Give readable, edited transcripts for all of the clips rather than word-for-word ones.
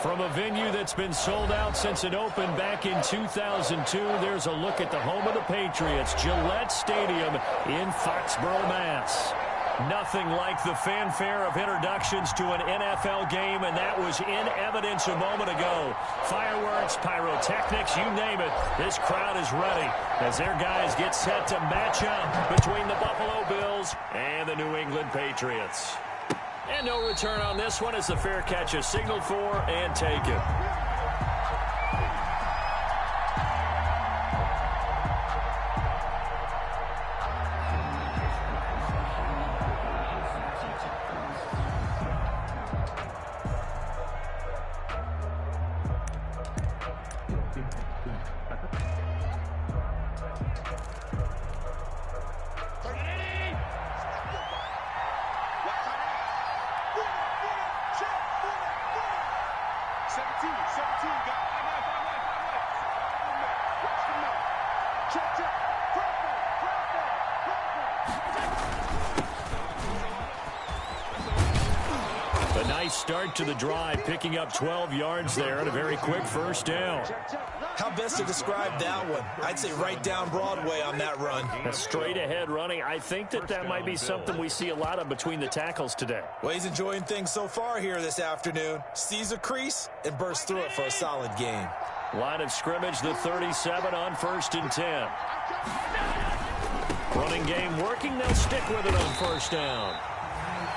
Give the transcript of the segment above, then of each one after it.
From a venue that's been sold out since it opened back in 2002, there's a look at the home of the Patriots, Gillette Stadium in Foxborough, Mass. Nothing like the fanfare of introductions to an NFL game, and that was in evidence a moment ago. Fireworks, pyrotechnics, you name it. This crowd is ready as their guys get set to match up between the Buffalo Bills and the New England Patriots. And no return on this one as the fair catch is signaled for and taken. A nice start to the drive, picking up 12 yards there and a very quick first down. How best to describe that one? I'd say right down Broadway on that run. A straight ahead running. I think that might be something we see a lot of between the tackles today. Well, he's enjoying things so far here this afternoon. Sees a crease and bursts through it for a solid gain. Line of scrimmage, the 37 on 1st and 10. Running game working. They'll stick with it on first down.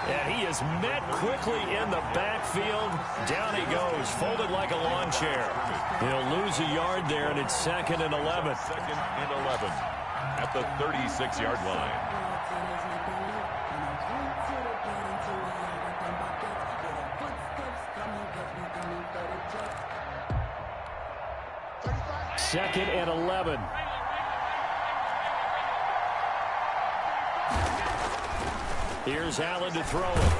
And he is met quickly in the backfield. Down he goes, folded like a lawn chair. He'll lose a yard there, and it's 2nd and 11. 2nd and 11 at the 36-yard line. Second and 11. Here's Allen to throw it.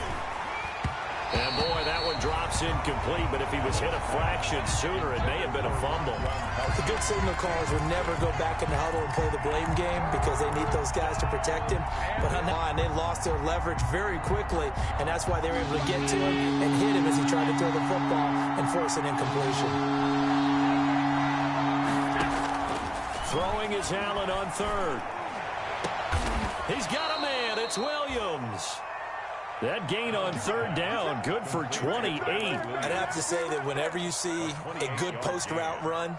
And, boy, that one drops incomplete, but if he was hit a fraction sooner, it may have been a fumble. The good signal callers would never go back in the huddle and play the blame game because they need those guys to protect him. But on that line, they lost their leverage very quickly, and that's why they were able to get to him and hit him as he tried to throw the football and force an incompletion. Throwing is Allen on 3rd. He's got a man. It's Williams. That gain on 3rd down, good for 28. I'd have to say that whenever you see a good post route run,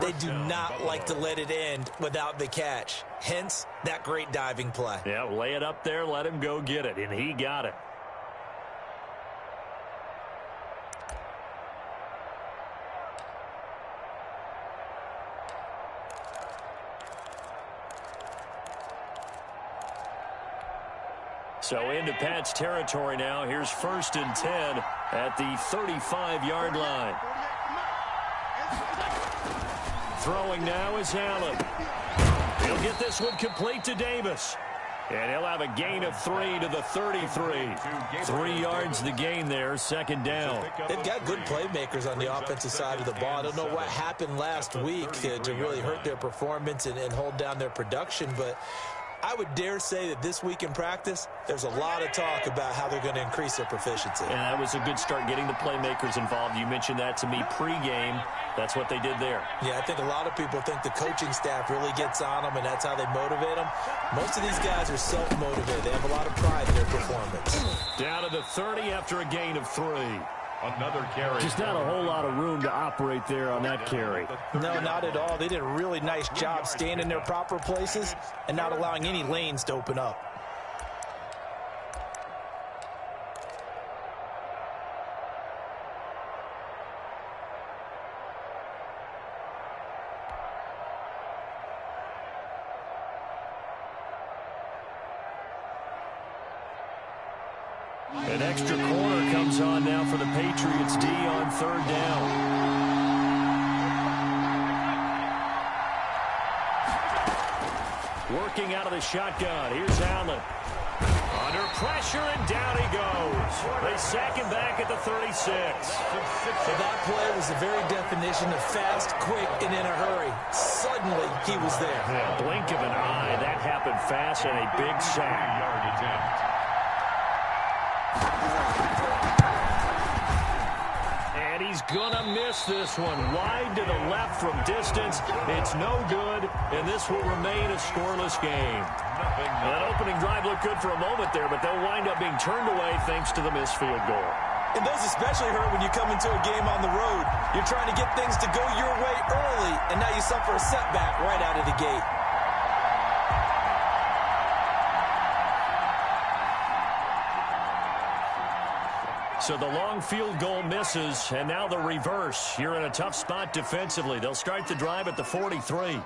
they do not like to let it end without the catch. Hence, that great diving play. Yeah, lay it up there, let him go get it, and he got it. So into Pat's territory now. Here's 1st and 10 at the 35-yard line. Throwing now is Allen. He'll get this one complete to Davis. And he'll have a gain of 3 to the 33. 3 yards the gain there, 2nd down. They've got good playmakers on the offensive side of the ball. I don't know what happened last week to really hurt their performance and hold down their production, but I would dare say that this week in practice, there's a lot of talk about how they're going to increase their proficiency. And that was a good start getting the playmakers involved. You mentioned that to me pregame. That's what they did there. Yeah, I think a lot of people think the coaching staff really gets on them, and that's how they motivate them. Most of these guys are self-motivated. They have a lot of pride in their performance. Down to the 30 after a gain of 3. Another carry. Just not a whole lot of room to operate there on that carry. No, not at all. They did a really nice job staying in their proper places and not allowing any lanes to open up. An extra corner comes on now for the Patriots D on 3rd down. Working out of the shotgun. Here's Allen. Under pressure, and down he goes. They sack him back at the 36. So that play was the very definition of fast, quick, and in a hurry. Suddenly, he was there. Yeah, blink of an eye. That happened fast and a big sack. he's gonna miss this one. Wide to the left from distance. It's no good, and this will remain a scoreless game. That opening drive looked good for a moment there, but they'll wind up being turned away thanks to the missed field goal. And those especially hurt when you come into a game on the road. You're trying to get things to go your way early, and now you suffer a setback right out of the gate. So the long field goal misses, and now the reverse. You're in a tough spot defensively. They'll start the drive at the 43.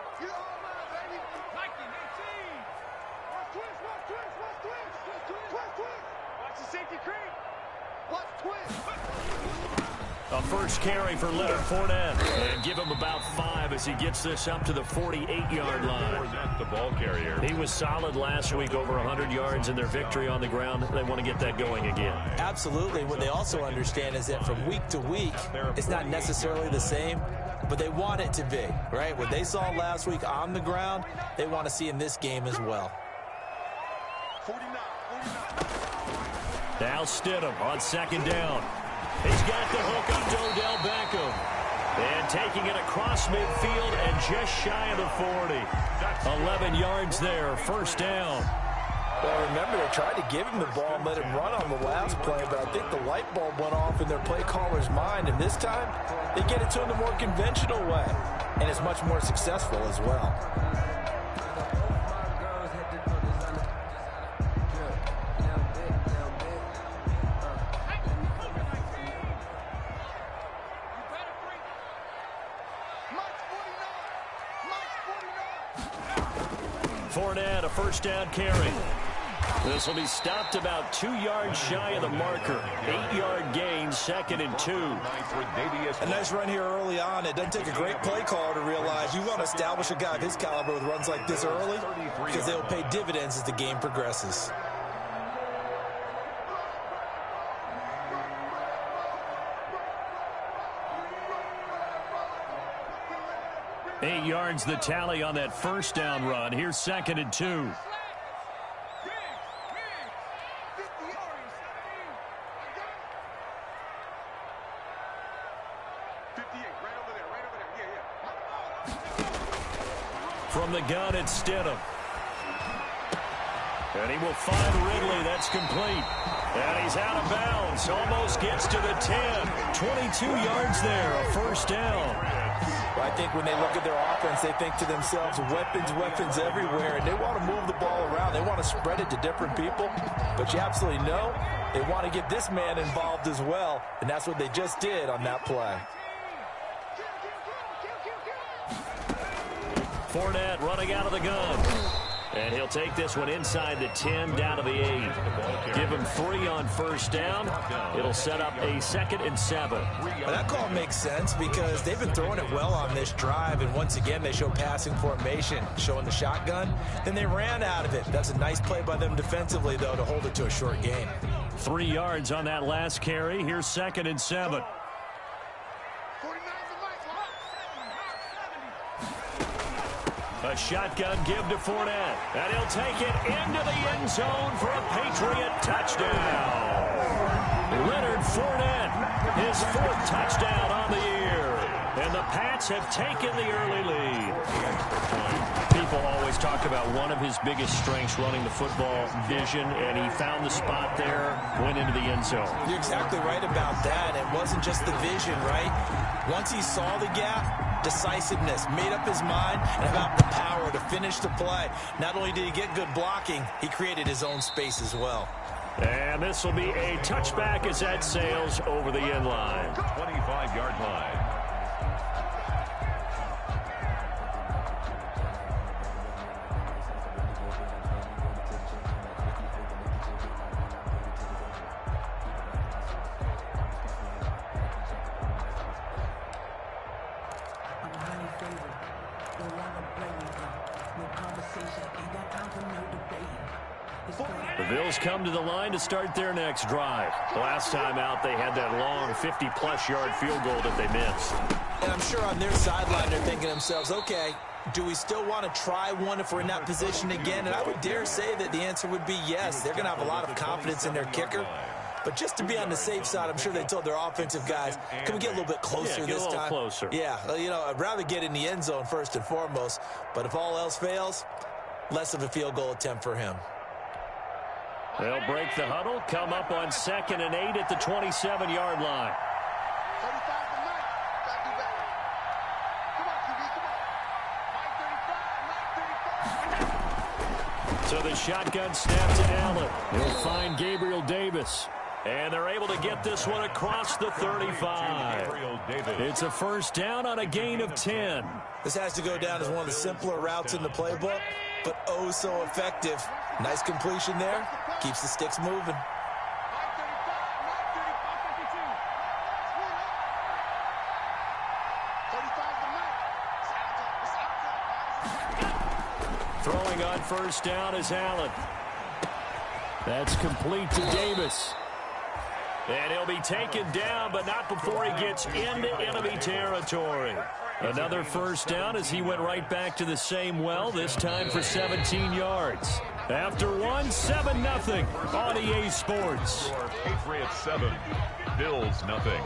A first carry for Leonard Fournette. And give him about 5 as he gets this up to the 48-yard line. Fournette, the ball carrier. He was solid last week, over 100 yards in their victory on the ground. They want to get that going again. Absolutely. What they also understand is that from week to week, it's not necessarily the same, but they want it to be, right? What they saw last week on the ground, they want to see in this game as well. Now Stidham on second down. He's got the hook up to Odell Beckham. And taking it across midfield and just shy of the 40. 11 yards there, first down. Well, remember, they tried to give him the ball and let him run on the last play, but I think the light bulb went off in their play caller's mind, and this time they get it to him the more conventional way, and it's much more successful as well. Fournette, a first down carry. This will be stopped about 2 yards shy of the marker. 8-yard gain, 2nd and 2. A nice run here early on. It doesn't take a great play caller to realize you want to establish a guy of his caliber with runs like this early because they'll pay dividends as the game progresses. Eight yards the tally on that first down run. Here's 2nd and 2. From the gun, it's Stidham. And he will find Ridley. That's complete. And he's out of bounds. Almost gets to the 10. 22 yards there. A first down. Well, I think when they look at their offense, they think to themselves, weapons everywhere, and they want to move the ball around. They want to spread it to different people. But you absolutely know they want to get this man involved as well, and that's what they just did on that play. Fournette running out of the gun. And he'll take this one inside the 10, down to the 8. Give him 3 on first down. It'll set up a 2nd and 7. Well, that call makes sense because they've been throwing it well on this drive, and once again they show passing formation, showing the shotgun. Then they ran out of it. That's a nice play by them defensively, though, to hold it to a short gain. 3 yards on that last carry. Here's 2nd and 7. A shotgun give to Fournette. And he'll take it into the end zone for a Patriot touchdown. Leonard Fournette, his 4th touchdown on the year. And the Pats have taken the early lead. People always talk about one of his biggest strengths, running the football, vision, and he found the spot there, went into the end zone. You're exactly right about that. It wasn't just the vision, right? Once he saw the gap, decisiveness, made up his mind, and about the power to finish the play. Not only did he get good blocking, he created his own space as well. And this will be a touchback as that sails over the end line. 25-yard line. The Bills come to the line to start their next drive. Last time out, they had that long 50-plus yard field goal that they missed. And I'm sure on their sideline, they're thinking to themselves, okay, do we still want to try one if we're in that position again? And I would dare say that the answer would be yes. They're going to have a lot of confidence in their kicker. But just to be on the safe side, I'm sure they told their offensive guys, can we get a little bit closer this time? Closer. Yeah, I'd rather get in the end zone first and foremost. But if all else fails, less of a field goal attempt for him. They'll break the huddle, come up on 2nd and 8 at the 27-yard line. So the shotgun snap to Allen. He'll find Gabriel Davis. And they're able to get this one across the 35. It's a first down on a gain of 10. This has to go down as one of the simpler routes in the playbook, but oh so effective. Nice completion there. Keeps the sticks moving. Throwing on first down is Allen. That's complete to Davis. And he'll be taken down, but not before he gets into enemy territory. Another first down as he went right back to the same well, this time for 17 yards. After 7-0 on EA Sports. Patriots 7, Bills nothing.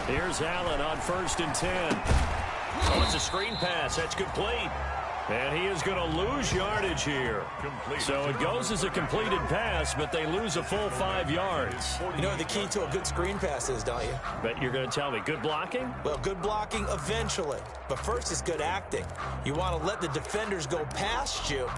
Here's Allen on 1st and 10. Oh, it's a screen pass. That's complete. And he is going to lose yardage here. So it goes as a completed pass, but they lose a full 5 yards. You know what the key to a good screen pass is, don't you? Bet you're going to tell me. Good blocking? Well, good blocking eventually. But first is good acting. You want to let the defenders go past you,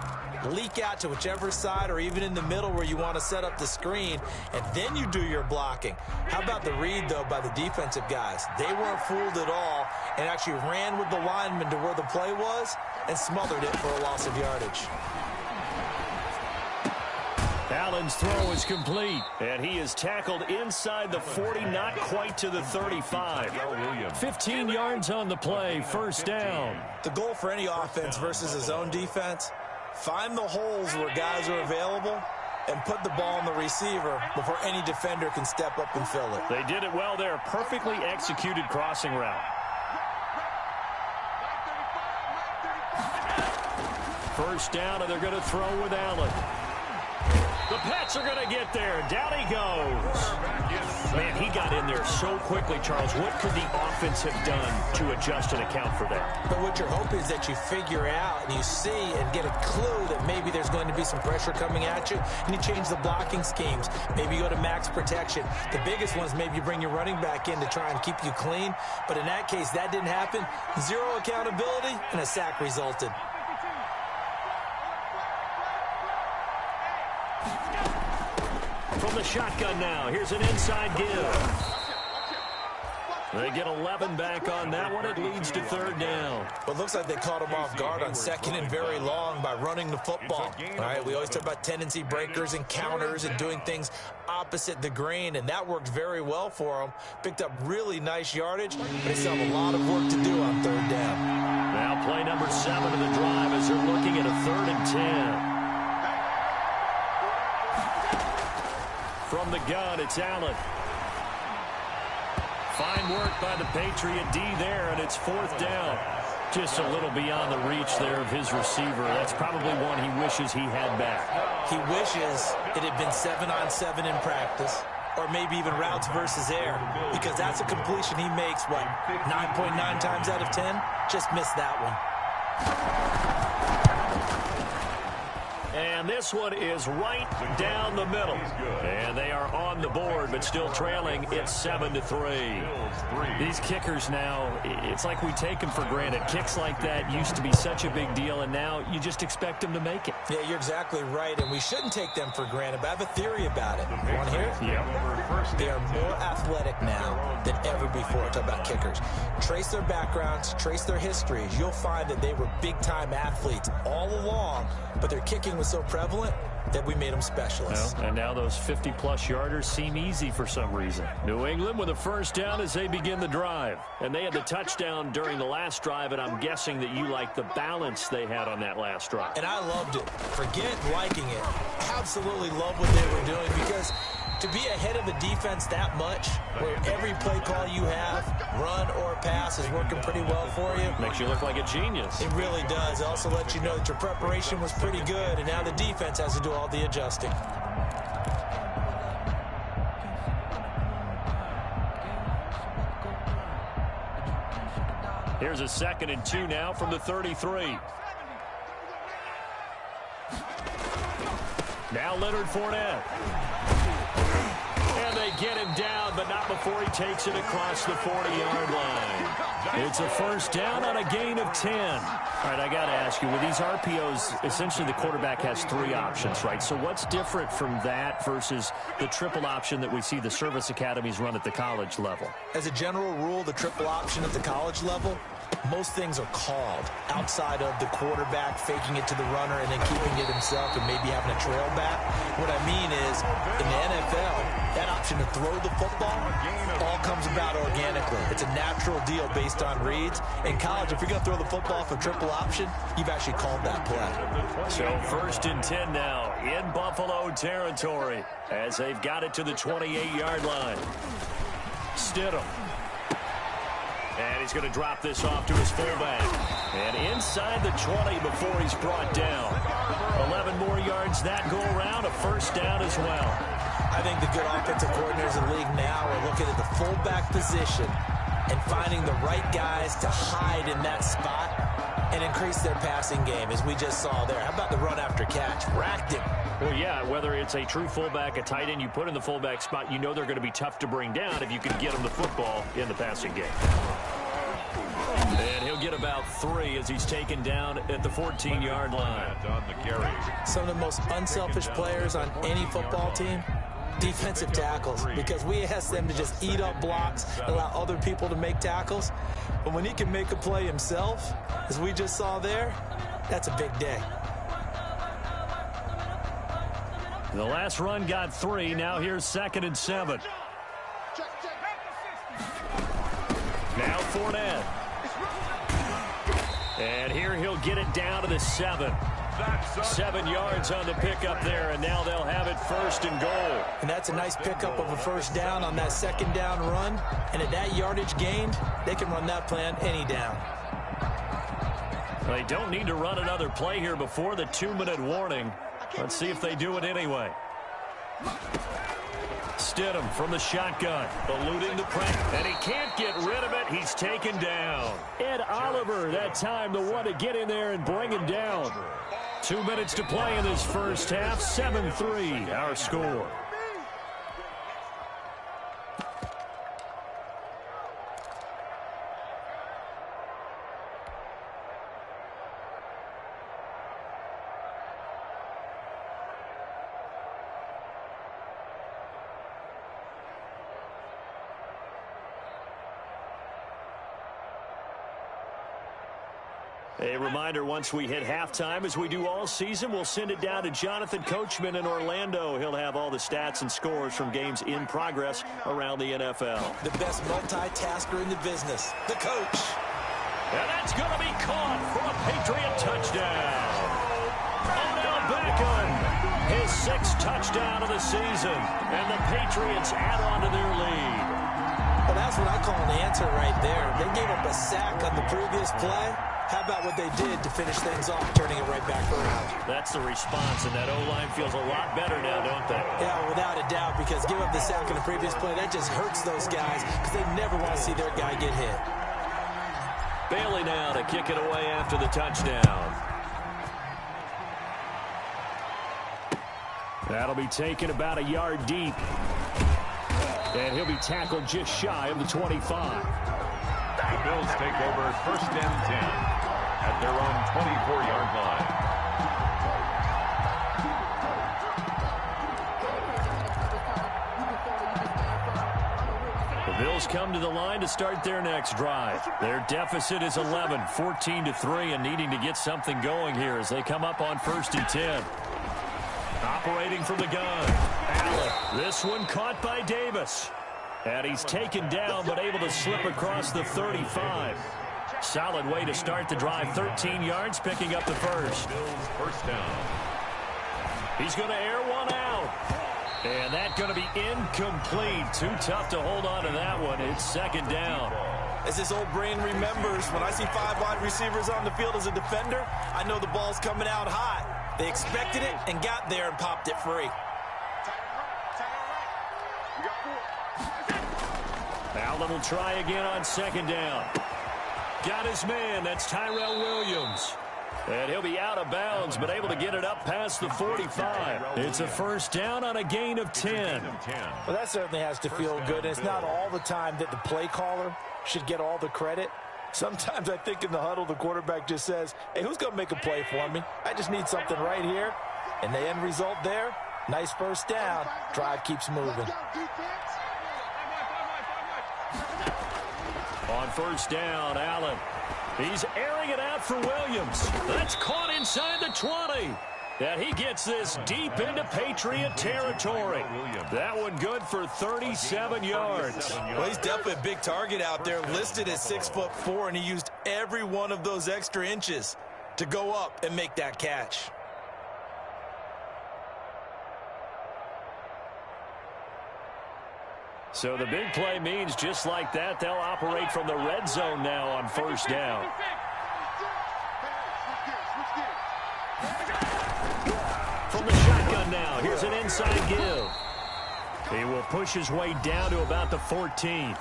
leak out to whichever side or even in the middle where you want to set up the screen, and then you do your blocking. How about the read, though, by the defensive guys? They weren't fooled at all and actually ran with the lineman to where the play was and smothered it for a loss of yardage. Allen's throw is complete, and he is tackled inside the 40, not quite to the 35. 15 yards on the play, first down. The goal for any offense versus his own defense, find the holes where guys are available and put the ball on the receiver before any defender can step up and fill it. They did it well there. Perfectly executed crossing route. First down, and they're going to throw with Allen. The Pats are going to get there. Down he goes. Man, he got in there so quickly, Charles. What could the offense have done to adjust and account for that? But what you're hoping is that you figure out and you see and get a clue that maybe there's going to be some pressure coming at you, and you change the blocking schemes. Maybe you go to max protection. The biggest one is maybe you bring your running back in to try and keep you clean. But in that case, that didn't happen. Zero accountability, and a sack resulted. From the shotgun now, here's an inside give. They get 11 back on that one. It leads to third down. Well, it looks like they caught him off guard on 2nd and very long by running the football. All right, we always talk about tendency breakers and counters and doing things opposite the grain, and that worked very well for them. Picked up really nice yardage, but they still have a lot of work to do on third down. Now play number 7 of the drive as they're looking at a 3rd and 10. From the gun, it's Allen. Fine work by the Patriot D there, and it's 4th down. Just a little beyond the reach there of his receiver. That's probably one he wishes he had back. He wishes it had been 7-on-7 in practice, or maybe even routes versus air, because that's a completion he makes, 9.9 times out of 10? Just missed that one. And this one is right down the middle. And they are on the board, but still trailing. It's 7-3. These kickers now, it's like we take them for granted. Kicks like that used to be such a big deal, and now you just expect them to make it. Yeah, you're exactly right, and we shouldn't take them for granted, but I have a theory about it. You want to hear it? Yeah. They are more athletic now than ever before. Talk about kickers. Trace their backgrounds, trace their histories. You'll find that they were big-time athletes all along, but their kicking was so prevalent that we made them specialists. Well, and now those 50-plus yarders seem easy for some reason. New England with a first down as they begin the drive. And they had the touchdown during the last drive, and I'm guessing that you like the balance they had on that last drive. And I loved it. Forget liking it. absolutely love what they were doing, because to be ahead of a defense that much, where every play call you have, run or pass, is working pretty well for you. Makes you look like a genius. It really does. It also lets you know that your preparation was pretty good, and now the defense has to do all the adjusting. Here's a 2nd and 2 now from the 33. Now Leonard Fournette. And they get him down, but not before he takes it across the 40-yard line. It's a first down on a gain of 10. All right, I got to ask you, with these RPOs, essentially the quarterback has 3 options, right? So what's different from that versus the triple option that we see the service academies run at the college level? As a general rule, the triple option at the college level, most things are called outside of the quarterback faking it to the runner and then keeping it himself and maybe having a trail back. What I mean is, in the NFL, that option to throw the football all comes about organically. It's a natural deal based on reads. In college, if you're going to throw the football for triple option, you've actually called that play. So 1st and 10 now in Buffalo territory as they've got it to the 28-yard line. Stidham. And he's going to drop this off to his fullback. And inside the 20 before he's brought down. 11 more yards that go around, a first down as well. I think the good offensive coordinators in the league now are looking at the fullback position and finding the right guys to hide in that spot and increase their passing game, as we just saw there. How about the run after catch? Racked him. Well, yeah, whether it's a true fullback, a tight end you put in the fullback spot, you know they're going to be tough to bring down if you can get them the football in the passing game. And he'll get about 3 as he's taken down at the 14-yard line. Some of the most unselfish players on any football team, defensive tackles, because we ask them to just eat up blocks, allow other people to make tackles. But when he can make a play himself, as we just saw there, that's a big day. The last run got 3. Now here's 2nd and 7. Now Fournette. And here he'll get it down to the 7. 7 yards on the pickup there, and now they'll have it 1st and goal. And that's a nice pickup of a first down on that 2nd down run. And at that yardage gained, they can run that play on any down. They don't need to run another play here before the 2-minute warning. Let's see if they do it anyway. Stidham from the shotgun, eluding the pressure, and he can't get rid of it. He's taken down. Ed Oliver, that time, the one to get in there and bring him down. 2 minutes to play in this first half. 7-3, our score. A reminder, once we hit halftime, as we do all season, we'll send it down to Jonathan Coachman in Orlando. He'll have all the stats and scores from games in progress around the NFL. The best multitasker in the business, the coach. And that's going to be caught for a Patriot touchdown. Odell Beckham, his 6th touchdown of the season. And the Patriots add on to their lead. Well, that's what I call an answer right there. They gave up a sack on the previous play. How about what they did to finish things off, turning it right back around? That's the response, and that O-line feels a lot better now, don't they? Yeah, without a doubt, because give up the sack on the previous play, that just hurts those guys because they never want to see their guy get hit. Bailey now to kick it away after the touchdown. That'll be taken about a yard deep. And he'll be tackled just shy of the 25. The Bills take over 1st and 10 at their own 24-yard line. The Bills come to the line to start their next drive. Their deficit is 11, 14-3, and needing to get something going here as they come up on 1st and 10. Operating from the gun, Allen. This one caught by Davis. And he's taken down, but able to slip across the 35. Solid way to start the drive. 13 yards, picking up the first. Bills first down. He's going to air one out. And that's going to be incomplete. Too tough to hold on to that one. It's second down. As his old brain remembers, when I see 5 wide receivers on the field as a defender, I know the ball's coming out hot. They expected it and got there and popped it free. Allen will try again on second down. Got his man. That's Tyrell Williams. And he'll be out of bounds, but able to get it up past the 45. It's a first down on a gain of 10. Well, that certainly has to feel good. It's not all the time that the play caller should get all the credit. Sometimes I think in the huddle, the quarterback just says, hey, who's going to make a play for me? I just need something right here. And the end result there, nice first down. Drive keeps moving. On first down, Allen. He's airing it out for Williams. That's caught inside the 20. And he gets this deep into Patriot territory. That one good for 37 yards. Well, he's definitely a big target out there, listed at 6'4", and he used every one of those extra inches to go up and make that catch. So the big play means just like that, they'll operate from the red zone now on first down. From the shotgun now, here's an inside give. He will push his way down to about the 14.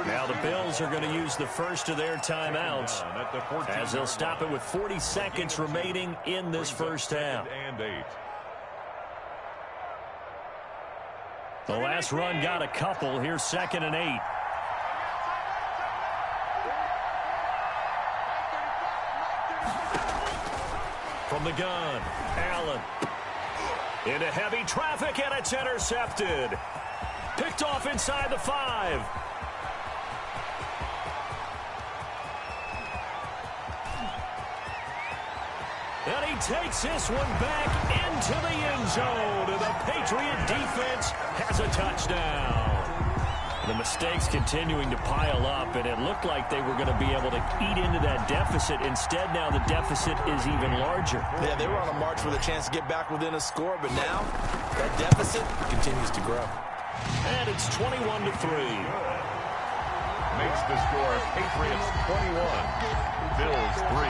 Now the Bills are going to use the first of their timeouts as they'll stop it with 40 seconds remaining in this first half. The last run got a couple. Here's 2nd and 8. From the gun, Allen. Into heavy traffic, and it's intercepted. Picked off inside the 5. And he takes this one back into the end zone. And the Patriot defense has a touchdown. The mistakes continuing to pile up, and it looked like they were going to be able to eat into that deficit. Instead, now the deficit is even larger. Yeah, they were on a march with a chance to get back within a score, but now that deficit continues to grow. And it's 21-3. Makes the score Patriots 21, Bills 3.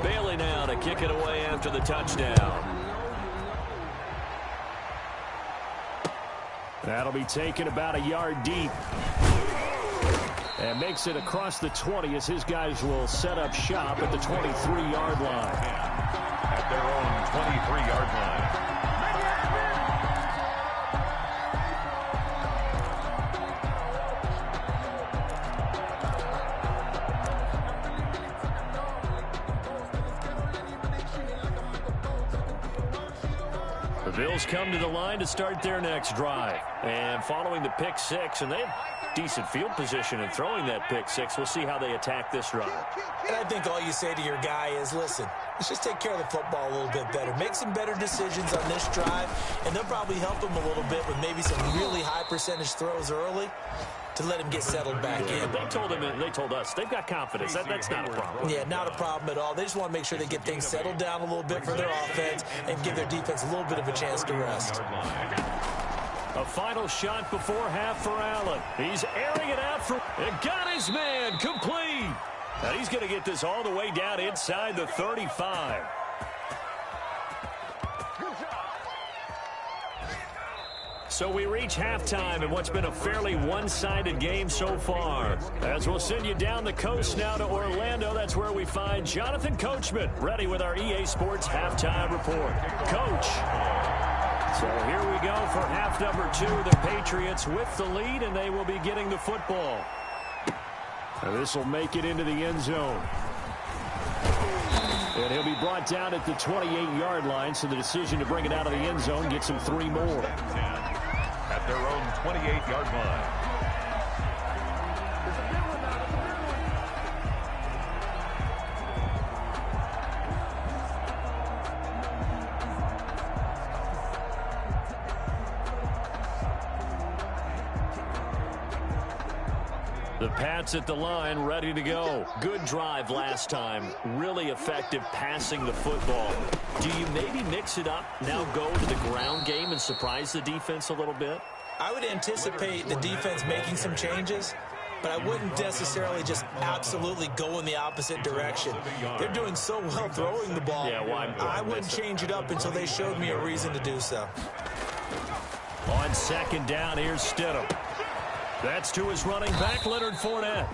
Bailey now to kick it away after the touchdown. That'll be taken about a yard deep. And makes it across the 20 as his guys will set up shop at the 23-yard line. At their own 23-yard line. The Bills come to the line to start their next drive. And following the pick six, and they have decent field position in throwing that pick six. We'll see how they attack this drive. And I think all you say to your guy is, listen, let's just take care of the football a little bit better. Make some better decisions on this drive, and they'll probably help him a little bit with maybe some really high percentage throws early to let him get settled back in. They told him, and they told us, they've got confidence. That's not a problem. Yeah, not a problem at all. They just want to make sure they get things settled down a little bit for their offense and give their defense a little bit of a chance to rest. A final shot before half for Allen. He's airing it out for, and got his man complete. And he's going to get this all the way down inside the 35. So we reach halftime in what's been a fairly one-sided game so far. As we'll send you down the coast now to Orlando, that's where we find Jonathan Coachman, ready with our EA Sports Halftime Report. Coach. So here we go for half number 2. The Patriots with the lead, and they will be getting the football. This will make it into the end zone. And he'll be brought down at the 28-yard line, so the decision to bring it out of the end zone gets him 3 more. At their own 28-yard line. The Pats at the line, ready to go. Good drive last time. Really effective passing the football. Do you maybe mix it up, now go to the ground game and surprise the defense a little bit? I would anticipate the defense making some changes, but I wouldn't necessarily just absolutely go in the opposite direction. They're doing so well throwing the ball. Yeah, I wouldn't change it up until they showed me a reason to do so. On second down, here's Stidham. That's to his running back, Leonard Fournette.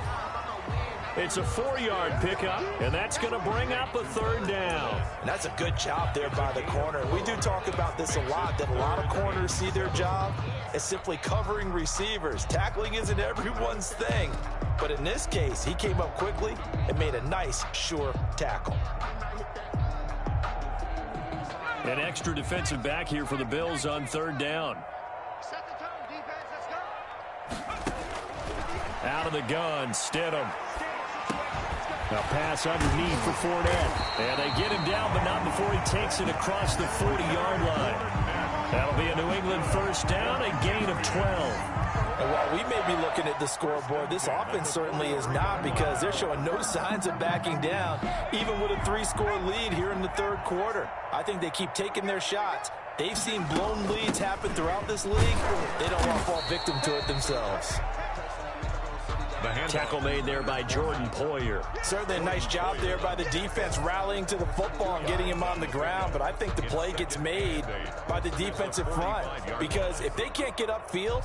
It's a 4-yard pickup, and that's going to bring up a third down. And that's a good job there by the corner. We do talk about this a lot, that a lot of corners see their job as simply covering receivers. Tackling isn't everyone's thing. But in this case, he came up quickly and made a nice, sure tackle. An extra defensive back here for the Bills on third down. Out of the gun, Stidham. Now pass underneath for Fournette. And they get him down, but not before he takes it across the 40-yard line. That'll be a New England first down, a gain of 12. And while we may be looking at the scoreboard, this offense certainly is not, because they're showing no signs of backing down, even with a 3-score lead here in the third quarter. I think they keep taking their shots. They've seen blown leads happen throughout this league. They don't want to fall victim to it themselves. Tackle made there by Jordan Poyer. Certainly a nice job there by the defense rallying to the football and getting him on the ground, but I think the play gets made by the defensive front, because if they can't get upfield,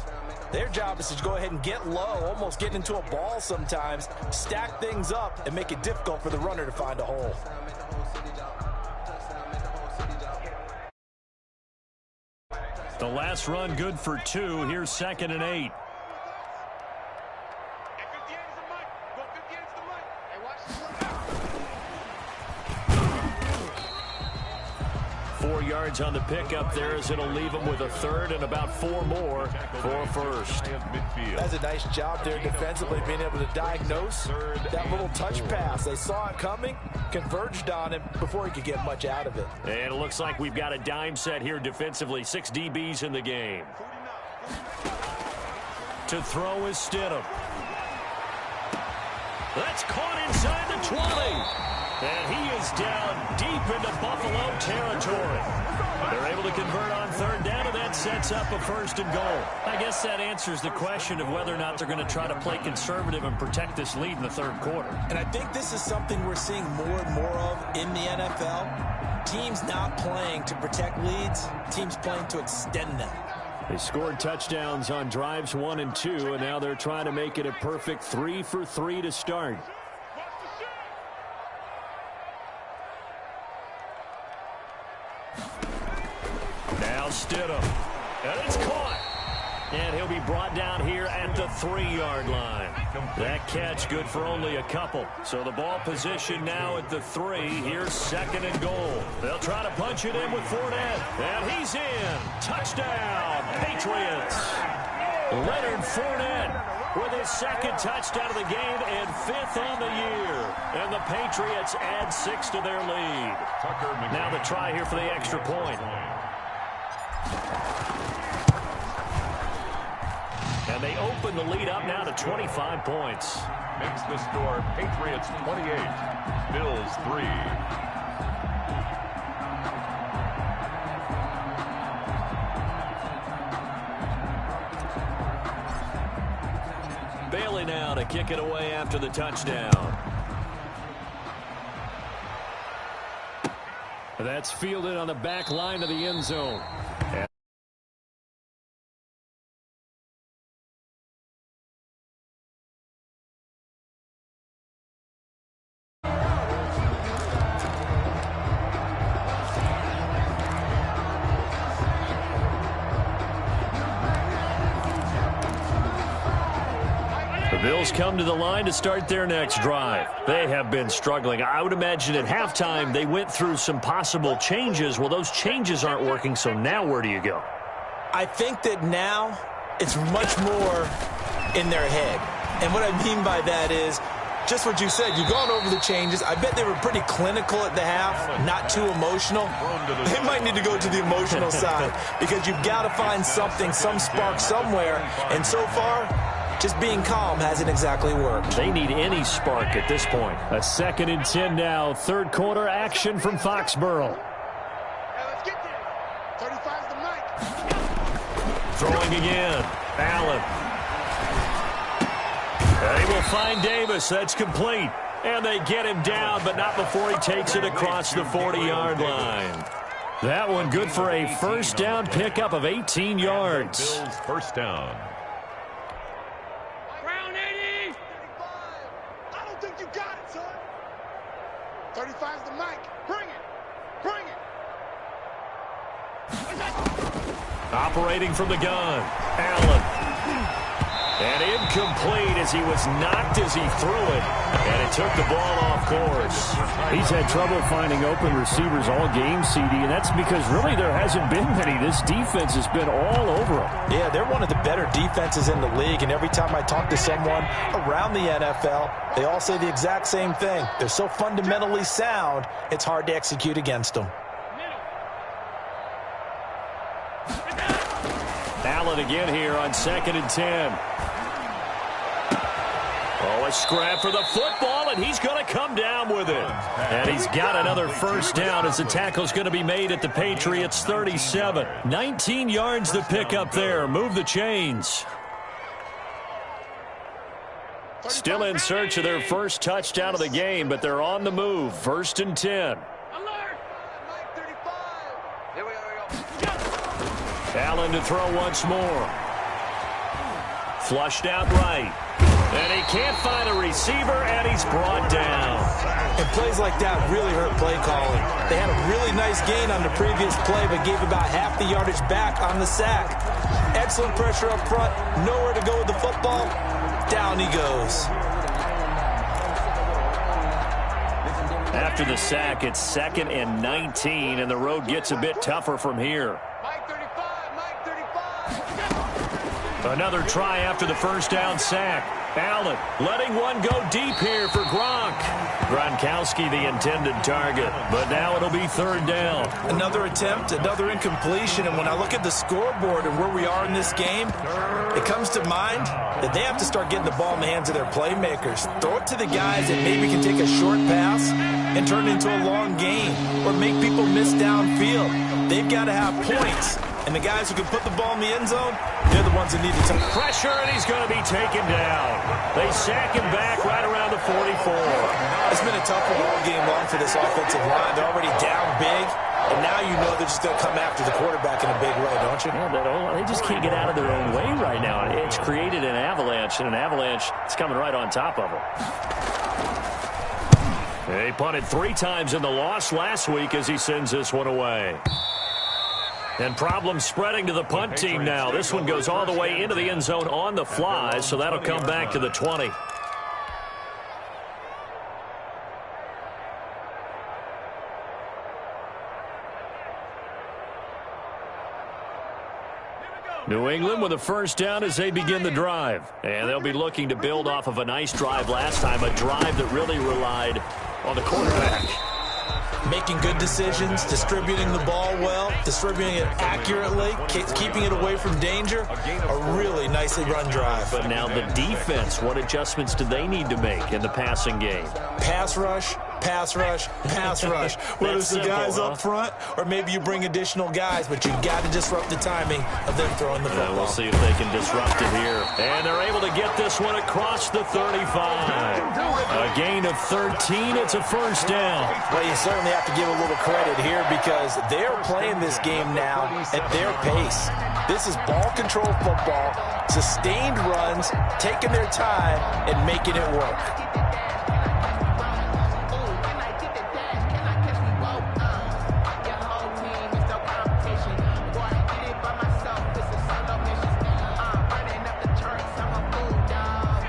their job is to go ahead and get low, almost get into a ball sometimes, stack things up, and make it difficult for the runner to find a hole. The last run good for 2. Here's 2nd and 8. 4 yards on the pickup there, as it'll leave them with a third and about 4 more for a first. That's a nice job there defensively, being able to diagnose that little touch pass. They saw it coming, converged on him before he could get much out of it. And it looks like we've got a dime set here defensively. 6 DBs in the game. To throw is Stidham. That's caught inside the 20. And he is down deep into Buffalo territory. They're able to convert on third down, and that sets up a 1st and goal. I guess that answers the question of whether or not they're going to try to play conservative and protect this lead in the third quarter. And I think this is something we're seeing more and more of in the NFL. Teams not playing to protect leads, teams playing to extend them. They scored touchdowns on drives 1 and 2, and now they're trying to make it a perfect 3 for 3 to start. Now Stidham, and it's caught. And he'll be brought down here at the 3-yard line. That catch good for only a couple. So the ball position now at the 3. Here's 2nd and goal. They'll try to punch it in with Fournette. And he's in. Touchdown, Patriots. Leonard Fournette with his 2nd touchdown of the game and 5th on the year. And the Patriots add 6 to their lead. Now the try here for the extra point. And they open the lead up now to 25 points. Makes the score Patriots 28, Bills 3. Bailey now to kick it away after the touchdown. That's fielded on the back line of the end zone. The Bills come to the line to start their next drive. They have been struggling. I would imagine at halftime they went through some possible changes. Well, those changes aren't working, so now where do you go? I think that now it's much more in their head. And what I mean by that is just what you said. You've gone over the changes. I bet they were pretty clinical at the half, not too emotional. They might need to go to the emotional side, because you've got to find something, some spark somewhere. And so far, just being calm hasn't exactly worked. They need any spark at this point. A 2nd and 10 now. Third quarter action from Foxborough. Let's get there. 35's the mic. Throwing again. Allen. They will find Davis. That's complete. And they get him down, but not before he takes it across the 40-yard line. That one good for a first down pickup of 18 yards. Bills first down. Brown 80. 35. I don't think you got it, son. 35's the mic. Bring it. Bring it. Operating from the gun. Allen. And incomplete as he was knocked as he threw it. And it took the ball off course. He's had trouble finding open receivers all game, CD, and that's because really there hasn't been many. This defense has been all over him. Yeah, they're one of the better defenses in the league, and every time I talk to someone around the NFL, they all say the exact same thing. They're so fundamentally sound, it's hard to execute against them. Allen again here on 2nd and 10. Oh, a scrap for the football, and he's going to come down with it. And he's got another first down as the tackle's going to be made at the Patriots' 37. 19 yards to pick up there. Move the chains. Still in search of their first touchdown of the game, but they're on the move. 1st and 10. Allen to throw once more. Flushed out right. And he can't find a receiver, and he's brought down. And plays like that really hurt play calling. They had a really nice gain on the previous play, but gave about half the yardage back on the sack. Excellent pressure up front. Nowhere to go with the football. Down he goes. After the sack, it's 2nd and 19, and the road gets a bit tougher from here. Mike 35, Mike 35. Another try after the first down sack. Allen letting one go deep here for Gronk. Gronkowski the intended target, but now it'll be 3rd down. Another attempt, another incompletion, and when I look at the scoreboard and where we are in this game, it comes to mind that they have to start getting the ball in the hands of their playmakers. Throw it to the guys that maybe can take a short pass and turn it into a long gain or make people miss downfield. They've got to have points. And the guys who can put the ball in the end zone, they're the ones that need to take pressure, and he's going to be taken down. They sack him back right around the 44. It's been a tough one all game long for this offensive line. They're already down big, and now you know they're just going to come after the quarterback in a big way, don't you? Yeah, they just can't get out of their own way right now. It's created an avalanche, and an avalanche is coming right on top of them. They punted 3 times in the loss last week as he sends this one away. And problems spreading to the punt team now. This one goes all the way into the end zone on the fly, so that'll come back to the 20. New England with a first down as they begin the drive. And they'll be looking to build off of a nice drive last time, a drive that really relied on the quarterback. Making good decisions, distributing the ball well, distributing it accurately, keeping it away from danger. A really nicely run drive. But now the defense, what adjustments do they need to make in the passing game? Pass rush, pass rush, pass rush. Whether it's the guys up front or maybe you bring additional guys, but you've got to disrupt the timing of them throwing the football. We'll see if they can disrupt it here. And they're able to get this one across the 35. A gain of 13. It's a first down. Well, you certainly have to give a little credit here because they're playing this game now at their pace. This is ball control football, sustained runs, taking their time and making it work.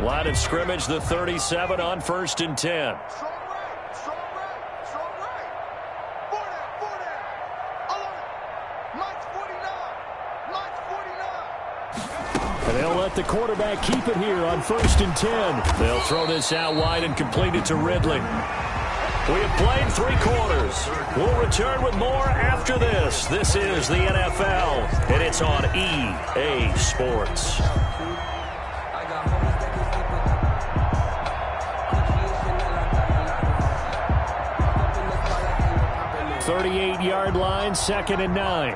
Line of scrimmage, the 37 on 1st and 10. And they'll let the quarterback keep it here on 1st and 10. They'll throw this out wide and complete it to Ridley. We have played 3 quarters. We'll return with more after this. This is the NFL, and it's on EA Sports. 38-yard line, 2nd and 9.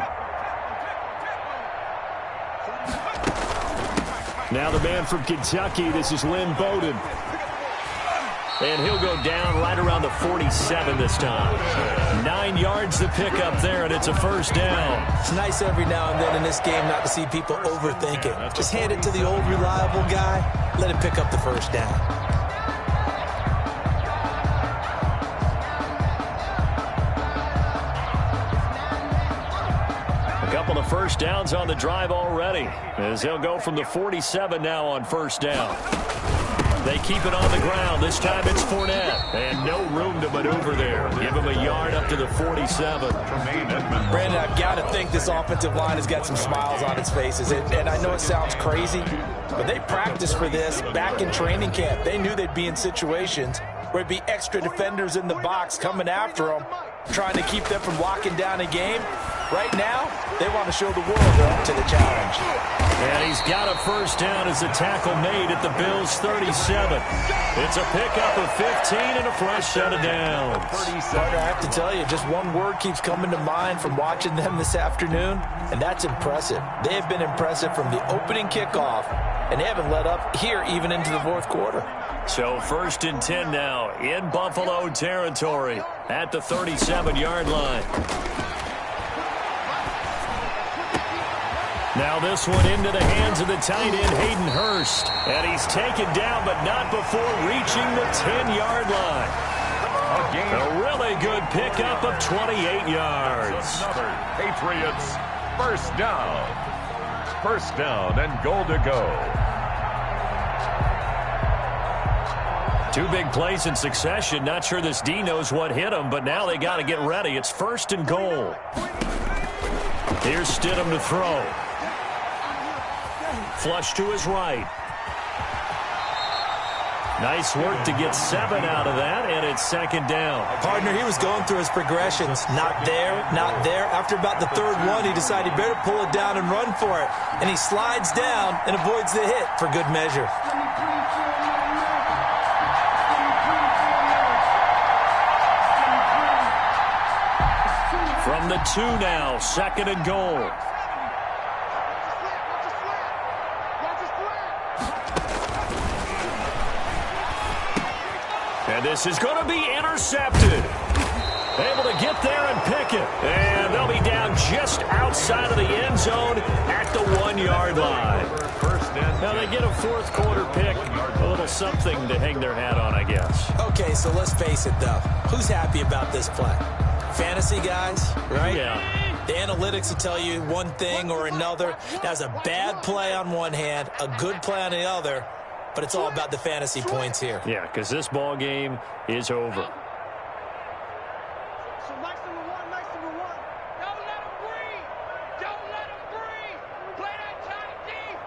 Now the man from Kentucky, this is Lynn Bowden. And he'll go down right around the 47 this time. 9 yards to pick up there, and it's a first down. It's nice every now and then in this game not to see people overthink it. Just hand it to the old reliable guy. Let him pick up the first down. A couple of first downs on the drive already, as they'll go from the 47 now on first down. They keep it on the ground. This time it's Fournette. And no room to maneuver there. Give him a yard up to the 47. Brandon, I've got to think this offensive line has got some smiles on its faces. And I know it sounds crazy, but they practiced for this back in training camp. They knew they'd be in situations where it'd be extra defenders in the box coming after them, trying to keep them from locking down a game. Right now, they want to show the world they're up to the challenge. And he's got a first down as the tackle made at the Bills' 37. It's a pickup of 15 and a fresh set of downs. Partner, I have to tell you, just one word keeps coming to mind from watching them this afternoon, and that's impressive. They have been impressive from the opening kickoff, and they haven't let up here even into the fourth quarter. So 1st and 10 now in Buffalo territory at the 37-yard line. Now this one into the hands of the tight end, Hayden Hurst. And he's taken down, but not before reaching the 10-yard line. A really good pickup of 28 yards. Another Patriots first down. First down and goal to go. 2 big plays in succession. Not sure this D knows what hit him, but now they got to get ready. It's 1st and goal. Here's Stidham to throw. Flush to his right. Nice work to get 7 out of that, and it's 2nd down. Partner, he was going through his progressions. Not there, not there. After about the 3rd one, he decided he better pull it down and run for it. And he slides down and avoids the hit for good measure. From the 2 now, 2nd and goal. And this is going to be intercepted. Able to get there and pick it. And they'll be down just outside of the end zone at the 1-yard line. Now they get a fourth quarter pick. A little something to hang their hat on, I guess. Okay, so let's face it, though. Who's happy about this play? Fantasy guys, right? Yeah. The analytics will tell you one thing or another. That's a bad play on one hand, a good play on the other, but it's all about the fantasy points here. Yeah, because this ball game is over. So nice number one. Don't let him breathe. Don't let him breathe. Play that tight deep.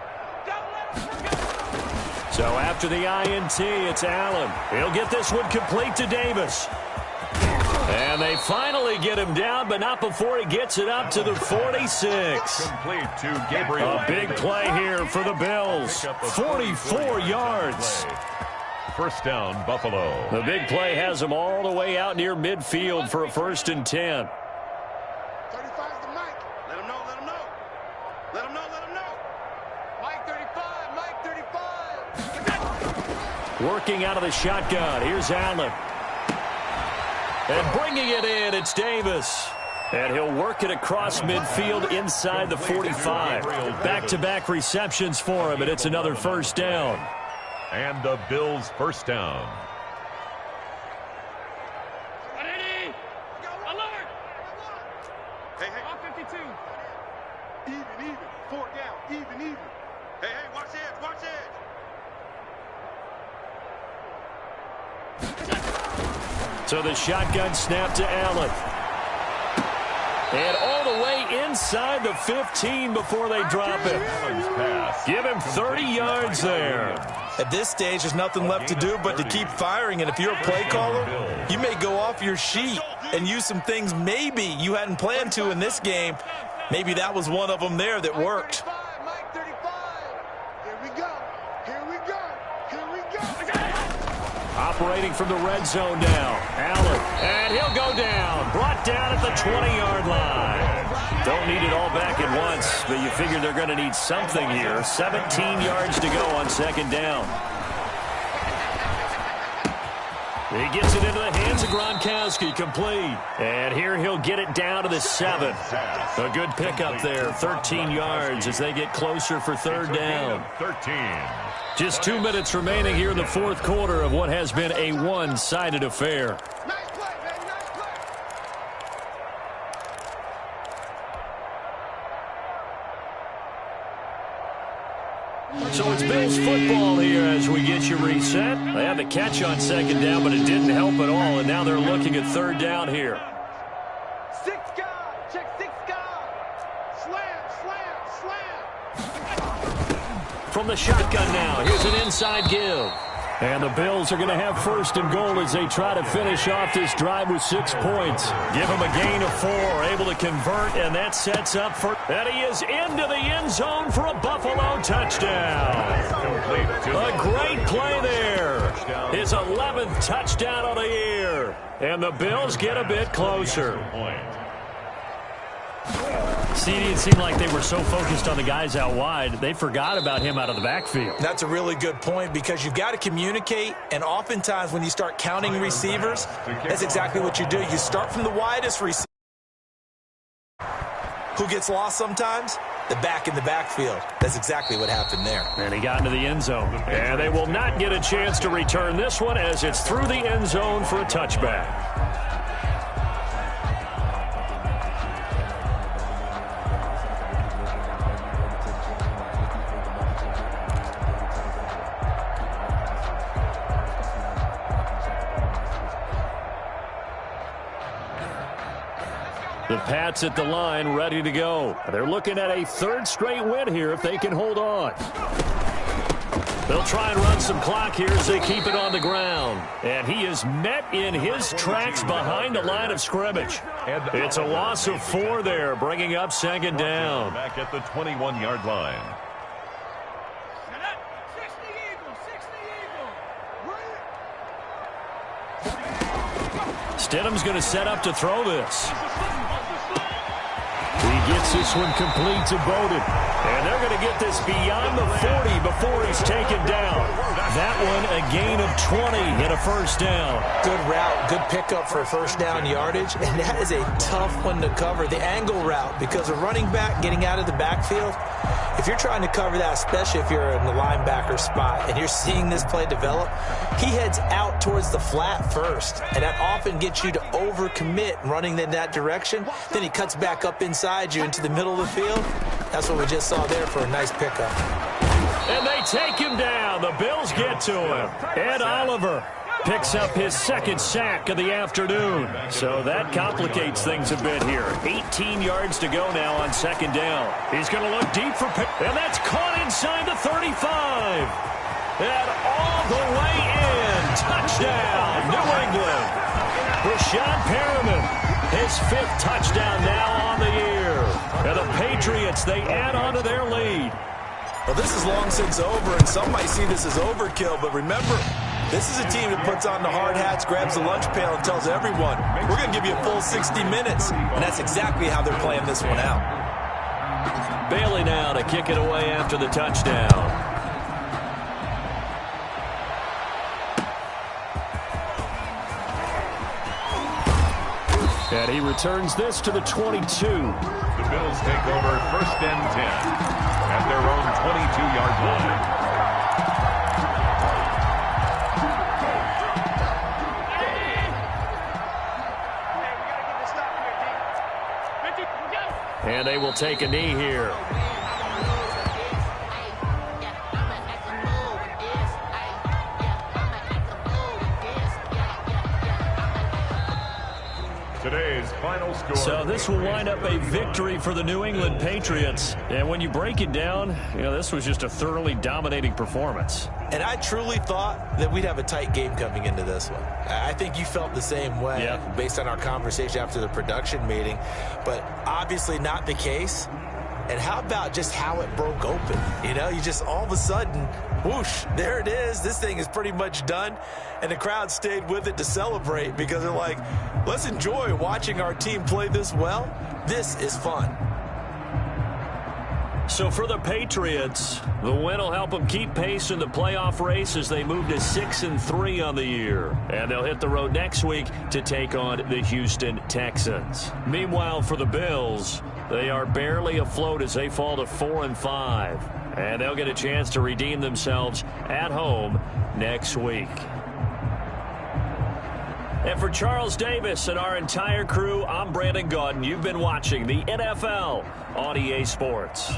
Don't let him forget. So after the INT, it's Allen. He'll get this one complete to Davis. And they finally get him down, but not before he gets it up to the 46. Complete to Gabriel. A big play here for the Bills. 44 yards. First down, Buffalo. The big play has them all the way out near midfield for a 1st and 10. 35's the Mike. Let him know. Let him know. Mike 35. Working out of the shotgun. Here's Allen. And bringing it in, it's Davis. And he'll work it across midfield inside the 45. Back-to-back receptions for him, and it's another first down. And the Bills' first down. Alert! Hey. 52. Even. 4 down. Even. Hey, watch edge. So the shotgun snap to Allen. And all the way inside the 15 before they drop it. Give him 30 yards there. At this stage, there's nothing left to do but to keep firing. And if you're a play caller, you may go off your sheet and use some things maybe you hadn't planned to in this game. Maybe that was one of them there that worked. Mike 35. Here we go. Operating from the red zone now. Allen. And he'll go down. brought down at the 20-yard line. Don't need it all back at once, but you figure they're going to need something here. 17 yards to go on second down. He gets it into the hands of Gronkowski, complete. And here he'll get it down to the 7. A good pickup there, 13 yards as they get closer for third down. 13. Just 2 minutes remaining here in the fourth quarter of what has been a one-sided affair. Nice play, baby. Nice play. So it's Bills football here as we get you reset. They had the catch on second down, but it didn't help at all, and now they're looking at third down here. 6 guard. Check 6 guard. Slam, slam, slam. From the shotgun now, here's an inside give. And the Bills are going to have first and goal as they try to finish off this drive with 6 points. Give them a gain of 4, able to convert, and that sets up for... And he is into the end zone for a Buffalo touchdown. A great play there. His 11th touchdown of the year. And the Bills get a bit closer. See, it seemed like they were so focused on the guys out wide, they forgot about him out of the backfield. That's a really good point because you've got to communicate, and oftentimes when you start counting receivers, that's exactly what you do. You start from the widest receiver. Who gets lost sometimes? The back in the backfield. That's exactly what happened there. And he got into the end zone. And they will not get a chance to return this one as it's through the end zone for a touchback. The Pats at the line, ready to go. They're looking at a third straight win here if they can hold on. They'll try and run some clock here as they keep it on the ground. And he is met in his tracks behind the line of scrimmage. It's a loss of 4 there, bringing up second down. Back at the 21-yard line. Set up. 60 Eagle. 60 Eagle. Stidham's going to set up to throw this. He gets this one complete to Bowden. And they're going to get this beyond the 40 before he's taken down. That one a gain of 20 and a first down. Good route, good pickup for first down yardage, and that is a tough one to cover, the angle route, because a running back getting out of the backfield, if you're trying to cover that, especially if you're in the linebacker spot and you're seeing this play develop, he heads out towards the flat first, and that often gets you to overcommit running in that direction. Then he cuts back up inside you into the middle of the field. That's what we just saw there for a nice pickup. And they take him down. The Bills get to him. Ed Oliver picks up his second sack of the afternoon. So that complicates things a bit here. 18 yards to go now on second down. He's going to look deep for pick. And that's caught inside the 35. And all the way in. Touchdown, New England. Rashad Perriman, his 5th touchdown now on the year. And the Patriots, they add on to their lead. Well, this is long since over, and some might see this as overkill, but remember, this is a team that puts on the hard hats, grabs the lunch pail, and tells everyone, we're going to give you a full 60 minutes. And that's exactly how they're playing this one out. Bailey now to kick it away after the touchdown. And he returns this to the 22. The Bills take over first and 10 at their own 22-yard line. And they will take a knee here. Today's final score. So this will wind up a victory for the New England Patriots. And when you break it down, you know, this was just a thoroughly dominating performance. And I truly thought that we'd have a tight game coming into this one. I think you felt the same way based on our conversation after the production meeting. But obviously not the case. And how about just how it broke open? You know, you just all of a sudden, whoosh, there it is. This thing is pretty much done. And the crowd stayed with it to celebrate because they're like, let's enjoy watching our team play this well. This is fun. So for the Patriots, the win will help them keep pace in the playoff race as they move to 6-3 on the year. And they'll hit the road next week to take on the Houston Texans. Meanwhile, for the Bills, they are barely afloat as they fall to 4-5. And they'll get a chance to redeem themselves at home next week. And for Charles Davis and our entire crew, I'm Brandon Gaudin. You've been watching the NFL on EA Sports.